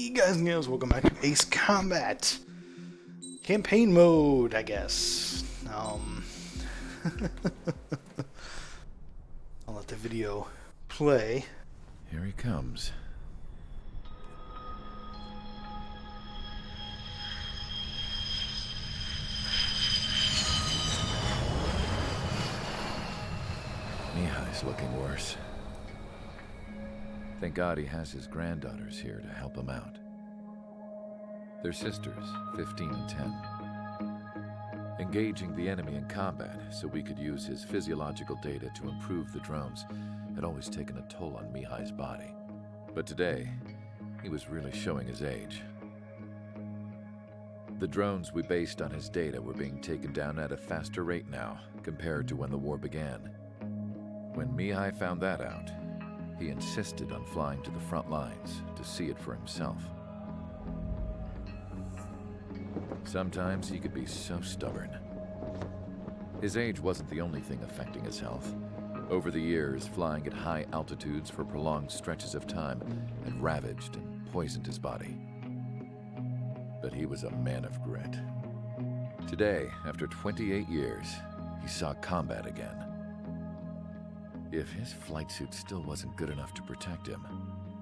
Hey guys and gals, welcome back to Ace Combat. Campaign mode, I guess. I'll let the video play. Here he comes. Mihai's looking worse. Thank God he has his granddaughters here to help him out. They're sisters, 15 and 10. Engaging the enemy in combat so we could use his physiological data to improve the drones had always taken a toll on Mihai's body. But today, he was really showing his age. The drones we based on his data were being taken down at a faster rate now compared to when the war began. When Mihai found that out, he insisted on flying to the front lines to see it for himself. Sometimes he could be so stubborn. His age wasn't the only thing affecting his health. Over the years, flying at high altitudes for prolonged stretches of time had ravaged and poisoned his body. But he was a man of grit. Today, after 28 years, he saw combat again. If his flight suit still wasn't good enough to protect him,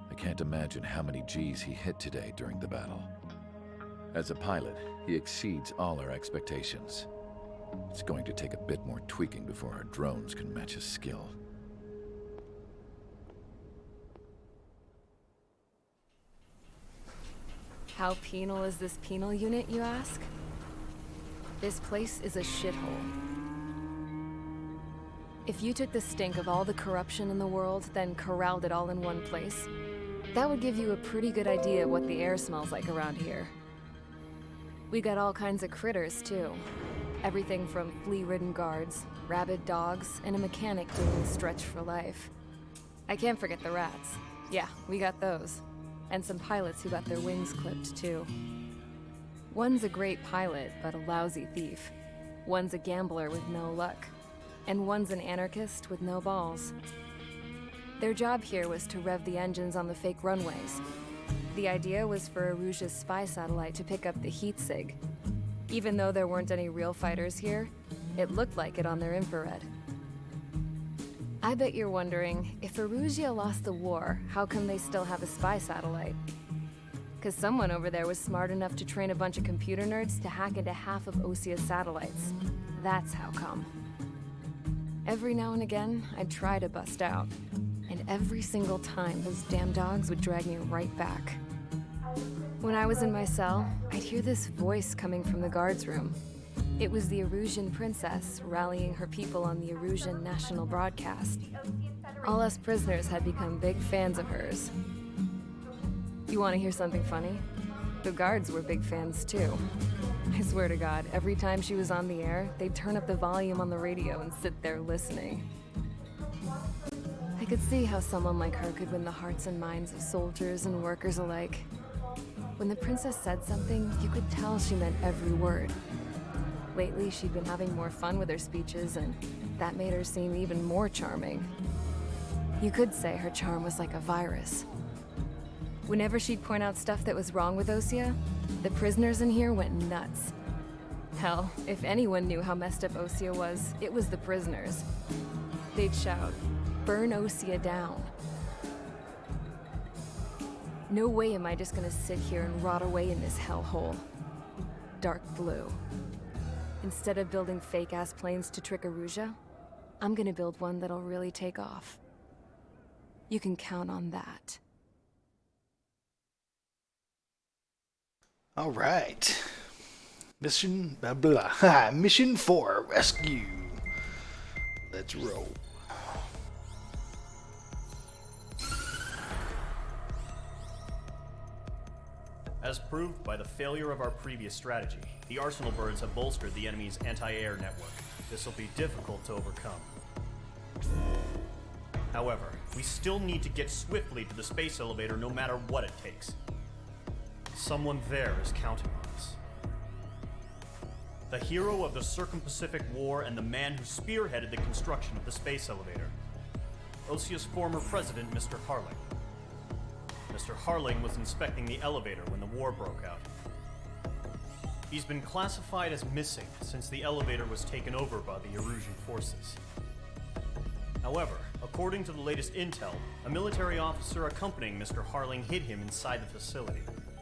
I can't imagine how many G's he hit today during the battle. As a pilot, he exceeds all our expectations. It's going to take a bit more tweaking before our drones can match his skill. How penal is this penal unit, you ask? This place is a shithole. If you took the stink of all the corruption in the world, then corralled it all in one place, that would give you a pretty good idea of what the air smells like around here. We got all kinds of critters, too. Everything from flea-ridden guards, rabid dogs, and a mechanic doing the stretch for life. I can't forget the rats. Yeah, we got those. And some pilots who got their wings clipped, too. One's a great pilot, but a lousy thief. One's a gambler with no luck. And one's an anarchist with no balls. Their job here was to rev the engines on the fake runways. The idea was for Aruja's spy satellite to pick up the heat sig. Even though there weren't any real fighters here, it looked like it on their infrared. I bet you're wondering, if Arusha lost the war, how come they still have a spy satellite? 'Cause someone over there was smart enough to train a bunch of computer nerds to hack into half of Osia's satellites. That's how come. Every now and again, I'd try to bust out. And every single time, those damn dogs would drag me right back. When I was in my cell, I'd hear this voice coming from the guards room. It was the Arusian princess rallying her people on the Arusian national broadcast. All us prisoners had become big fans of hers. You want to hear something funny? The guards were big fans too. I swear to God, every time she was on the air, they'd turn up the volume on the radio and sit there listening. I could see how someone like her could win the hearts and minds of soldiers and workers alike. When the princess said something, you could tell she meant every word. Lately, she'd been having more fun with her speeches, and that made her seem even more charming. You could say her charm was like a virus. Whenever she'd point out stuff that was wrong with Osia, the prisoners in here went nuts. Hell, if anyone knew how messed up Osia was, it was the prisoners. They'd shout, "Burn Osia down." No way am I just gonna sit here and rot away in this hellhole. Dark blue. Instead of building fake-ass planes to trick Aruja, I'm gonna build one that'll really take off. You can count on that. All right. Mission Mission 4, rescue. Let's roll. As proved by the failure of our previous strategy, the Arsenal birds have bolstered the enemy's anti-air network. This will be difficult to overcome. However, we still need to get swiftly to the space elevator no matter what it takes. Someone there is counting on us. The hero of the Circum-Pacific War and the man who spearheaded the construction of the space elevator. Osia's former president, Mr. Harling. Mr. Harling was inspecting the elevator when the war broke out. He's been classified as missing since the elevator was taken over by the Erusian forces. However, according to the latest intel, a military officer accompanying Mr. Harling hid him inside the facility.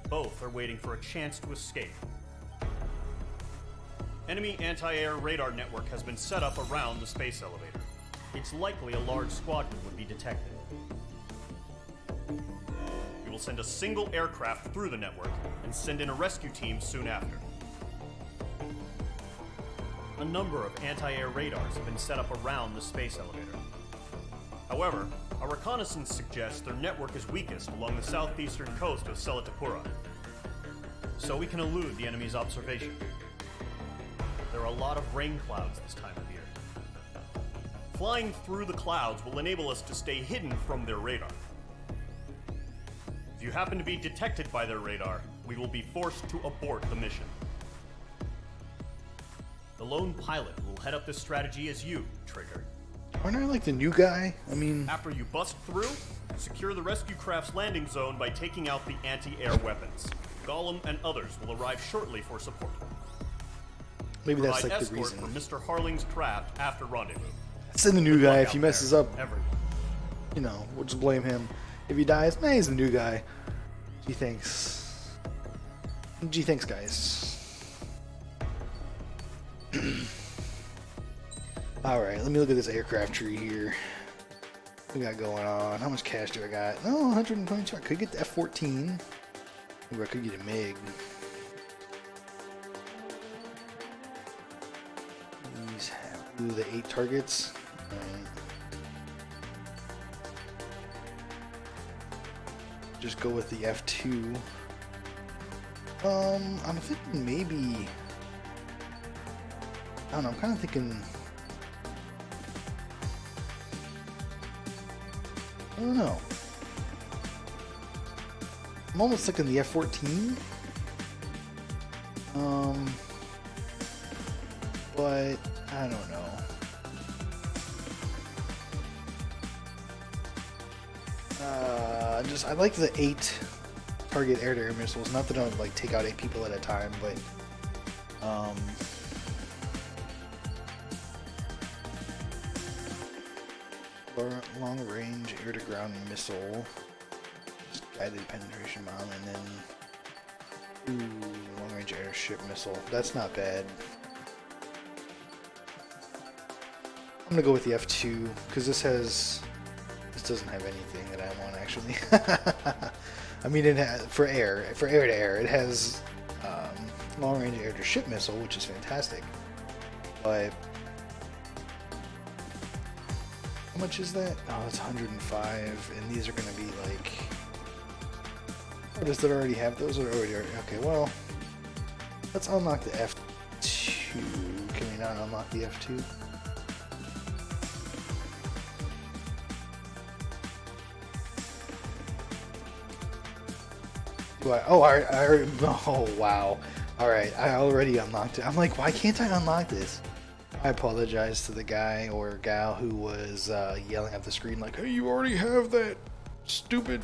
Both are waiting for a chance to escape. Enemy anti-air radar network has been set up around the space elevator. It's likely a large squadron would be detected. We will send a single aircraft through the network and send in a rescue team soon after. A number of anti-air radars have been set up around the space elevator. However, our reconnaissance suggests their network is weakest along the southeastern coast of Selatapura, so we can elude the enemy's observation. There are a lot of rain clouds this time of year. Flying through the clouds will enable us to stay hidden from their radar. If you happen to be detected by their radar, we will be forced to abort the mission. The lone pilot will head up this strategy as you, Trigger. Aren't I like the new guy? I mean, After you bust through, secure the rescue craft's landing zone by taking out the anti-air weapons. Gollum and others will arrive shortly for support. maybe that's Provide like the escort reason. for Mr. Harling's craft after rendezvous. Send the new Good guy. luck If he out messes there, up, everyone. you know, we'll just blame him. If he dies, man, he's the new guy. Gee, thanks. Gee, thanks, guys. Alright, let me look at this aircraft tree here. What we got going on? How much cash do I got? Oh, 122. I could get the F-14. Maybe I could get a MiG. These have ooh, the 8 targets. Alright. Just go with the F2. I'm thinking maybe. I don't know. I'm kind of thinking. I don't know. I'm almost thinking the F-14. But I don't know. I like the 8 target air-to-air missiles. Not that I would like take out 8 people at a time, but long-range air-to-ground missile, guided penetration bomb, and then long-range airship missile. That's not bad. I'm gonna go with the F2 because this doesn't have anything that I want actually. I mean, it has for air to air. It has long-range air-to-ship missile, which is fantastic. But how much is that? Oh, it's 105, and these are going to be like. Oh, does it already have those? Or already? Okay, well, let's unlock the F2. Can we not unlock the F2? Oh, wow. Alright, I already unlocked it. I'm like, why can't I unlock this? I apologize to the guy or gal who was yelling at the screen like, hey, you already have that stupid...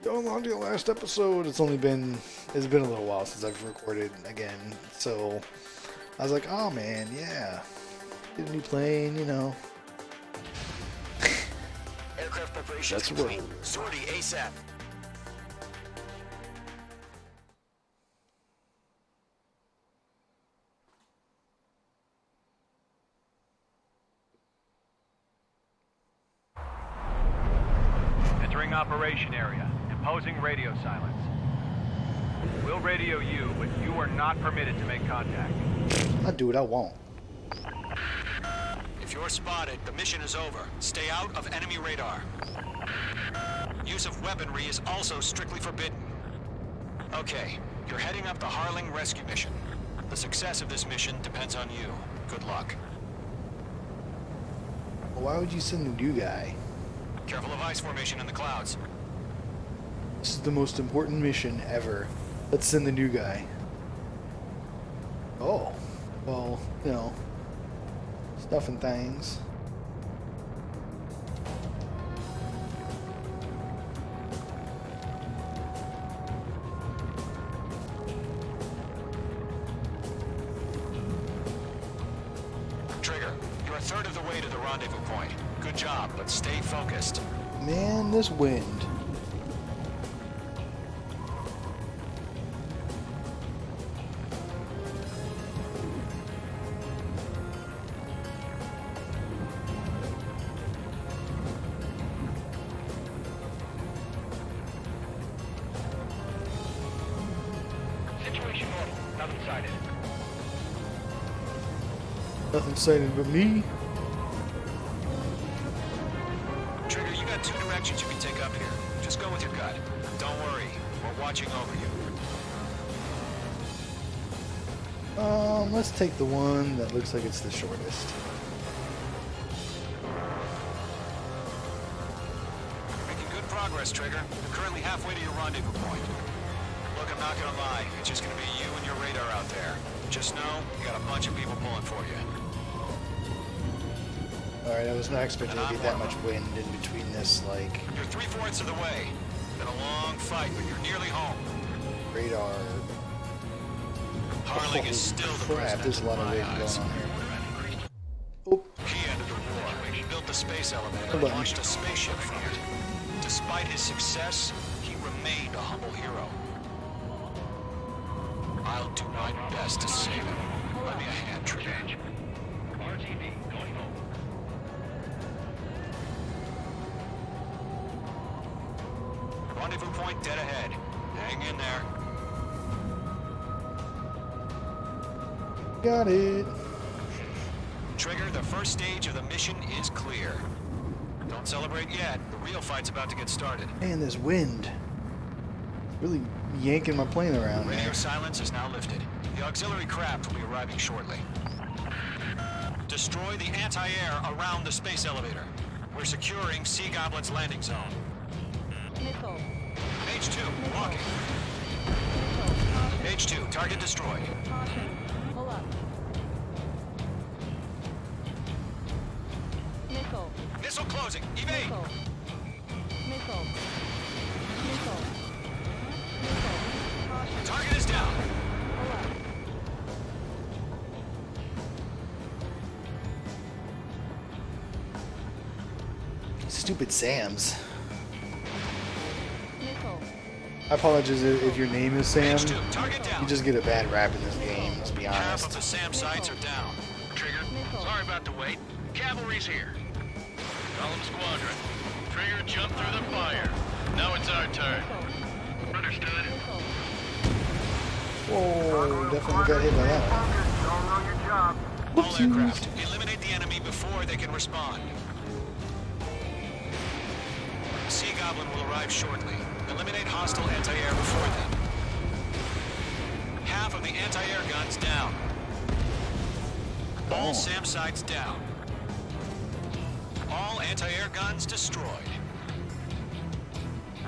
You unlocked it last episode. It's been a little while since I've recorded again. So, I was like, oh man, yeah. Get a new plane, you know. Aircraft preparation That's complete. right. Sortie ASAP. Entering operation area. Imposing radio silence. We'll radio you, but you are not permitted to make contact. I'll do what I want. If you're spotted, the mission is over. Stay out of enemy radar. Use of weaponry is also strictly forbidden. Okay, you're heading up the Harling rescue mission. The success of this mission depends on you. Good luck. Well, why would you send the new guy? Careful of ice formation in the clouds. This is the most important mission ever. Let's send the new guy. Oh, well, you know, stuff and things. third of the way to the rendezvous point. Good job, but stay focused. Man, this wind. Situation normal. Nothing sighted. Nothing sighted but me. Trigger, you got two directions you can take up here. Just go with your gut. Don't worry, we're watching over you. Let's take the one that looks like it's the shortest. Making good progress, Trigger. You're currently halfway to your rendezvous point. Look, I'm not gonna lie. It's just gonna be you and your radar out there. Just know, you got a bunch of people pulling for you. Alright, I was not expecting to be that much wind in between this, like, You're 3/4 of the way. Been a long fight, but you're nearly home. radar. Harling is still the Crap, there's a lot of wind eyes. going on here. Oh, He ended the war. He built the space elevator Hold and on. launched a spaceship from it. Despite his success, he remained a humble hero. I'll do my best to save him. Lend me a hand, Trigger. RTB, going home. Rendezvous point dead ahead. Hang in there. got it. Trigger, the first stage of the mission is clear. Don't celebrate yet. The real fight's about to get started. Man, this wind. Really yanking my plane around, Radio man. silence is now lifted. The auxiliary craft will be arriving shortly. Destroy the anti-air around the space elevator. We're securing Sea Goblin's landing zone. Missile. Page 2, walking. Page 2, target destroyed. Caution. Pull up. Missile. Missile closing. Evade. Missile. Missile. Missile. Missile. Caution. Target is down. Pull up. Stupid Sam's. Missile. I apologize if your name is Sam. Page 2, target down. You just get a bad rap in this game, let's be Half of honest. the SAM sites are down. Trigger, Missile. sorry about the wait. Cavalry's here. Column Squadron. Trigger, jump through the fire. Now it's our turn. Missile. Understood. Missile. Oh, definitely got hit by that one. All aircraft, eliminate the enemy before they can respond. Sea Goblin will arrive shortly. Eliminate hostile anti-air before them. Half of the anti-air guns down. All SAM sites down. All anti-air guns destroyed.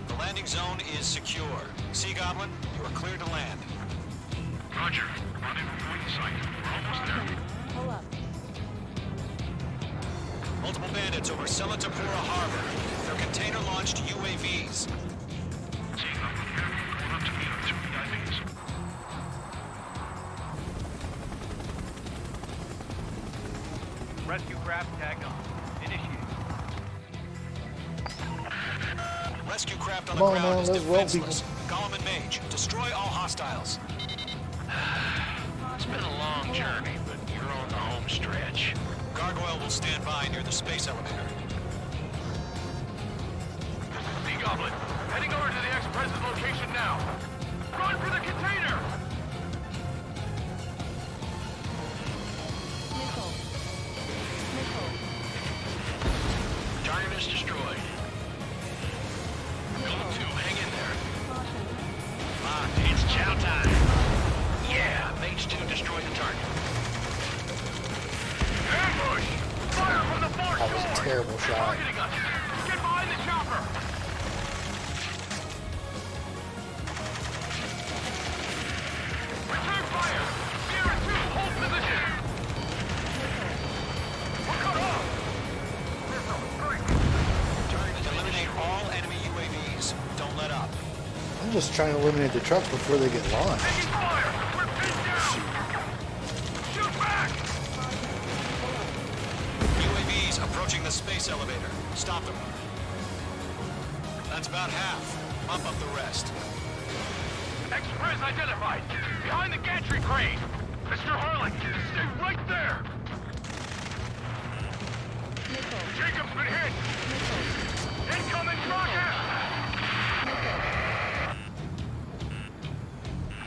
The landing zone is secure. Sea Goblin, you are clear to land. Roger. Rendezvous point in sight. We're almost there. Pull up. Multiple bandits over Selatapura Harbor. They're container-launched UAVs. Rescue craft tagged on. Initiate. Rescue craft on Come the on ground now, is let's roll, defenseless. Gollum and Mage, destroy all hostiles. It's been a long journey, but you're on the home stretch. Gargoyle will stand by near the space elevator. The Goblin, heading over to the ex-president's location now. Run for the container! Missile. Missile. Target is destroyed. Golem 2, hang in there. Caution. It's chow time. Yeah, Mage 2 destroyed the target. Ambush! Fire from the far That was a shore! terrible shot. Targeting us! Get behind the chopper! Return fire! Sierra 2, hold position! We're cut off! Eliminate all enemy UAVs. Don't let up. I'm just trying to eliminate the trucks before they get launched. Taking fire! We're pinned down! Shoot back! the space elevator. Stop them. That's about half. Bump up the rest. Express identified. Behind the gantry crane. Mr. Harling, stay right there. Missile. Jacob's been hit. Missile. Incoming rocket.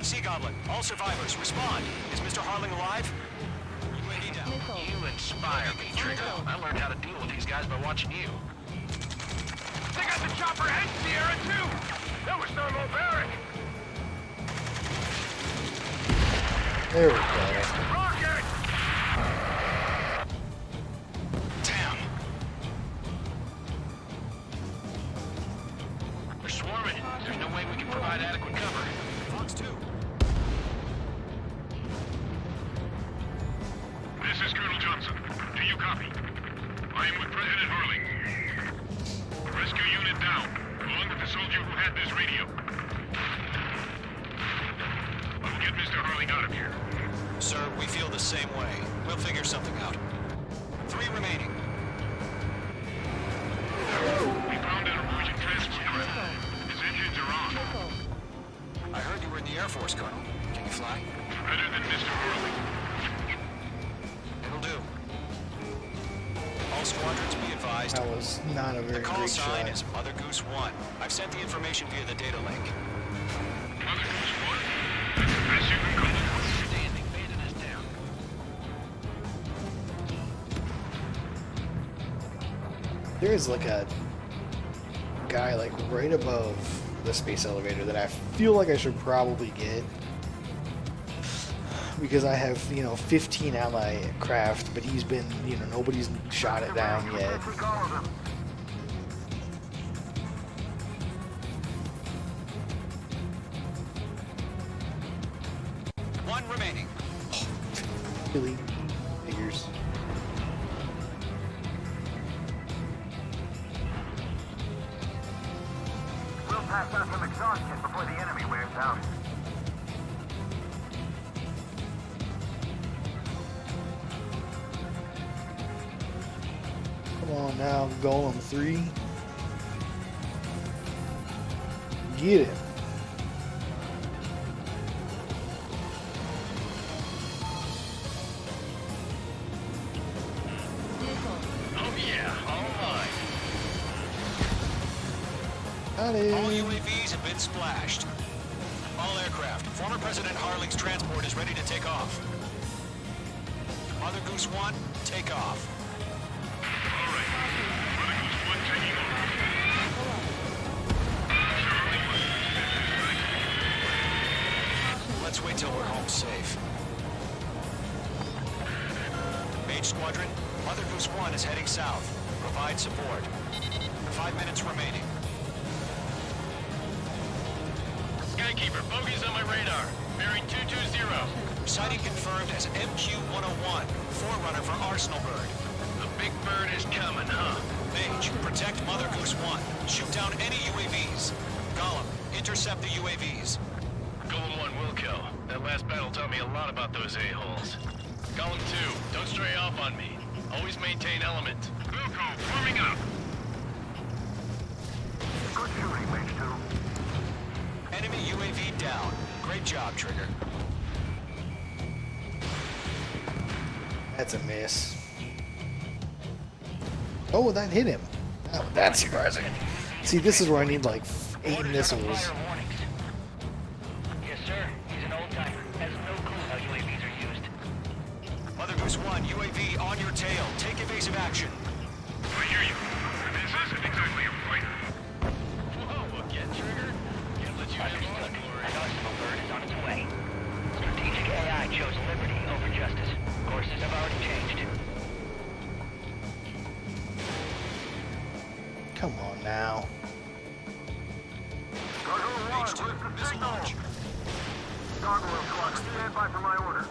Sea Goblin, all survivors, respond. Is Mr. Harling alive? UAV down. Missile. You inspire me, Trigger. I learned how to deal with these guys by watching you. They got the chopper head in the air, too. That was thermobaric. There we go. Rocket! Damn. They're swarming. There's no way we can provide adequate cover. Fox 2. This is Colonel Johnson. Do you copy? I am with President Harling. Rescue unit down, along with the soldier who had this radio. I will get Mr. Harling out of here. Sir, we feel the same way. We'll figure something out. 3 remaining. We found an emerging transport. His engines are on. Missile. I heard you were in the Air Force, Colonel. Can you fly? Better than Mr. Harling. It'll do. All squadrons be advised. That was not a The very call great sign shot. is Mother Goose 1. I've sent the information via the data link. Mother Goose 1. That's the best you can call it. Standing, banding us down. There is like a guy like right above the space elevator that I feel like I should probably get because I have 15 ally craft, but he's been nobody's shot it down yet. One remaining. Really figures. We'll pass out some exhaustion before the enemy wears out. Come on now, Golem 3. Get it. Missile. Oh yeah, all mine. Got All it. UAVs have been splashed. All aircraft. Former President Harling's transport is ready to take off. Mother Goose 1, take off. All right. Mother Goose 1 taking off. Let's wait till we're home safe. Mage Squadron, Mother Goose 1 is heading south. Provide support. 5 minutes remaining. Skykeeper, bogeys on my radar. Bearing 220. Sighting confirmed as MQ-101, forerunner for Arsenal Bird. The big bird is coming, huh? Mage, protect Mother Goose 1. Shoot down any UAVs. Gollum, intercept the UAVs. Golem 1 will kill. That last battle taught me a lot about those a-holes. Golem 2, don't stray off on me. Always maintain element. Wilco, forming up. Good shooting, Mage 2. Enemy UAV down. Great job, Trigger. That's a miss. Oh, that hit him. Oh, that's surprising. See, this is where I need like 8 missiles. Yes, sir. He's an old-timer. Has no clue how UAVs are used. Mother Goose 1, UAV on your tail. Take evasive action. I hear you. This isn't exactly a fighter. Whoa, again, Trigger? Can't let you have all Understood. the glory. An Arsenal bird is on its way. Strategic AI chose liberty over justice. Courses have already changed. Come on now. Mage 2, missile launch. Gargoyle squad, stand by for my order.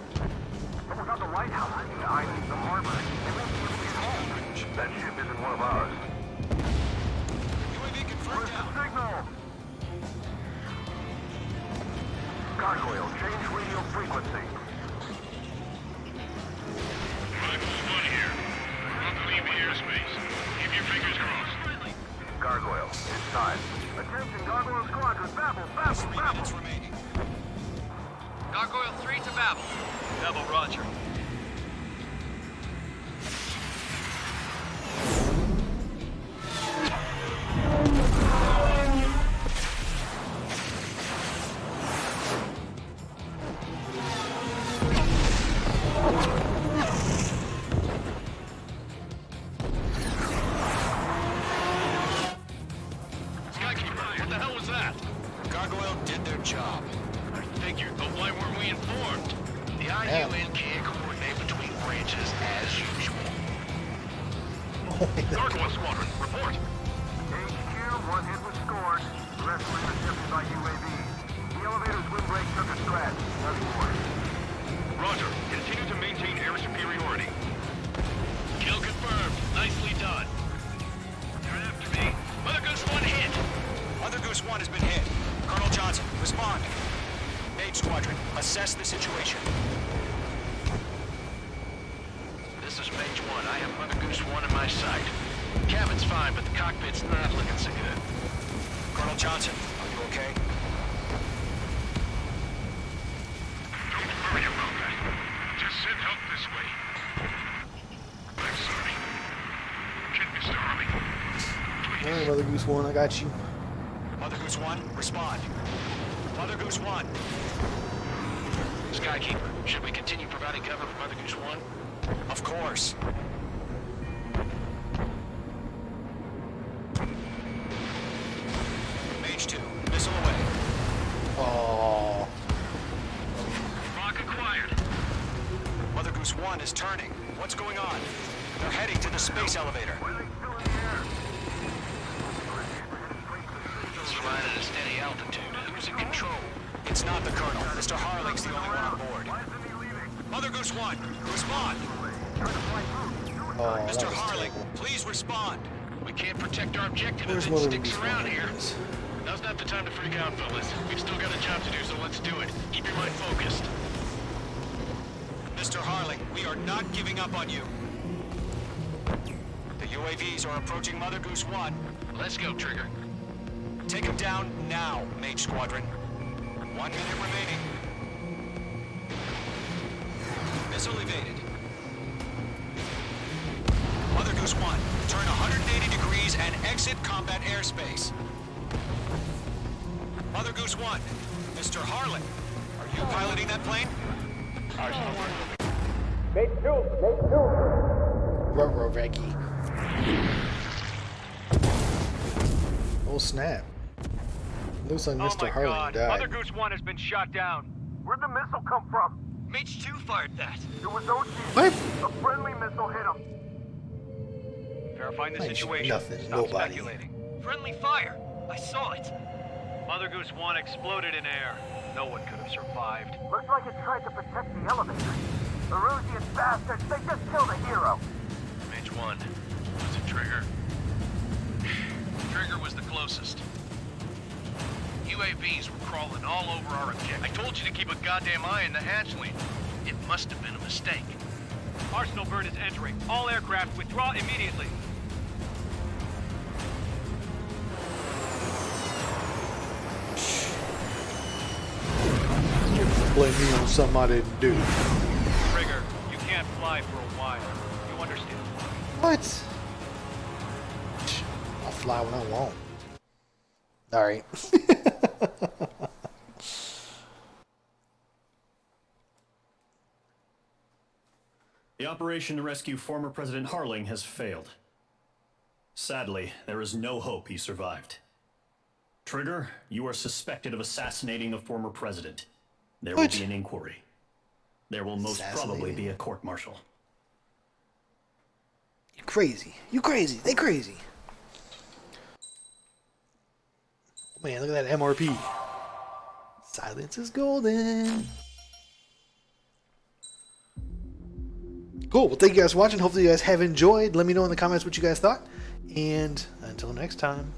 Someone's on the White House. I need the harbor. They won't be able to get home. That ship isn't one of ours. UAV confirmed down. Signal! Gargoyle, change radio frequency. Mother Goose 1 here. We're about to leave the airspace. Fingers crossed. Gargoyle, it's time. Attention, Gargoyle Squadron, Babel, Babel, 3 Babel! minutes remaining. Gargoyle 3 to Babel. Babel, roger. Skykeeper, what the hell was that? Gargoyle did their job. I figured, but why weren't we informed? The IUN can't coordinate between branches as usual. Gargoyle Squadron, report. HQ, one hit was scored. The rest were intercepted by UAVs. The elevator's windbreak took a scratch. Nothing more. Roger. Continue to maintain air superiority. Kill confirmed. Nicely done. Turn after me. Mother Goose 1 hit. Mother Goose 1 has been hit. Colonel Johnson, respond. Mage Squadron, assess the situation. This is Mage 1. I have Mother Goose 1 in my sight. Cabin's fine, but the cockpit's not looking so good. Colonel Johnson, are you okay? Don't worry about that. Just send help this way. I'm sorry. Get Mr. Harley. Please. Alright, Mother Goose 1, I got you. Mother Goose 1, respond. Mother Goose 1. Skykeeper, should we continue providing cover for Mother Goose 1? Of course. Mage 2, missile away. Oh, Lock acquired. Mother Goose 1 is turning. What's going on? They're heading to the space elevator. Why are they still in the air? It's flying at a steady altitude. Who's in control? It's not the Colonel. Mr. Harling's the only one on board. Why isn't he leaving? Mother Goose 1, respond. Trying to fly through. oh, that Mr. was Harling, terrible. please respond. We can't protect our objective Where's if Mother it Goose sticks 1? around here. Yes. Now's not the time to freak out, fellas. We've still got a job to do, so let's do it. Keep your mind focused. Mr. Harling, we are not giving up on you. The UAVs are approaching Mother Goose 1. Let's go, Trigger. Take him down now, Mage Squadron. 1 minute remaining. Missile evaded. Mother Goose 1, turn 180 degrees and exit combat airspace. Mother Goose 1, Mr. Harlan, are you piloting that plane? Ruh-roh, Reggie. Oh, snap. Looks like Mr. Harling died. Mother Goose 1 has been shot down. Where'd the missile come from? Mage 2 fired that. It was OG. What? A friendly missile hit him. Verifying the I ain't situation. nothing, Stop nobody. speculating. Friendly fire. I saw it. Mother Goose 1 exploded in air. No one could have survived. Looks like it tried to protect the elevator. The Rusian bastards, they just killed a hero. Mage 1. Was it Trigger? Trigger was the closest. UAVs were crawling all over our objective. I told you to keep a goddamn eye in the hatchling. It must have been a mistake. Arsenal burn is entering. All aircraft withdraw immediately. Blame me on something I didn't do. Trigger, you can't fly for a while. You understand? What? I'll fly when I want. Alright. The operation to rescue former President Harling has failed. Sadly, there is no hope he survived. Trigger, you are suspected of assassinating the former president. There will What? be an inquiry. There will most probably be a court-martial. You crazy. You crazy. They crazy. Man, look at that MRP. Silence is golden. Cool. Well, thank you guys for watching. Hopefully you guys have enjoyed. Let me know in the comments what you guys thought. And until next time.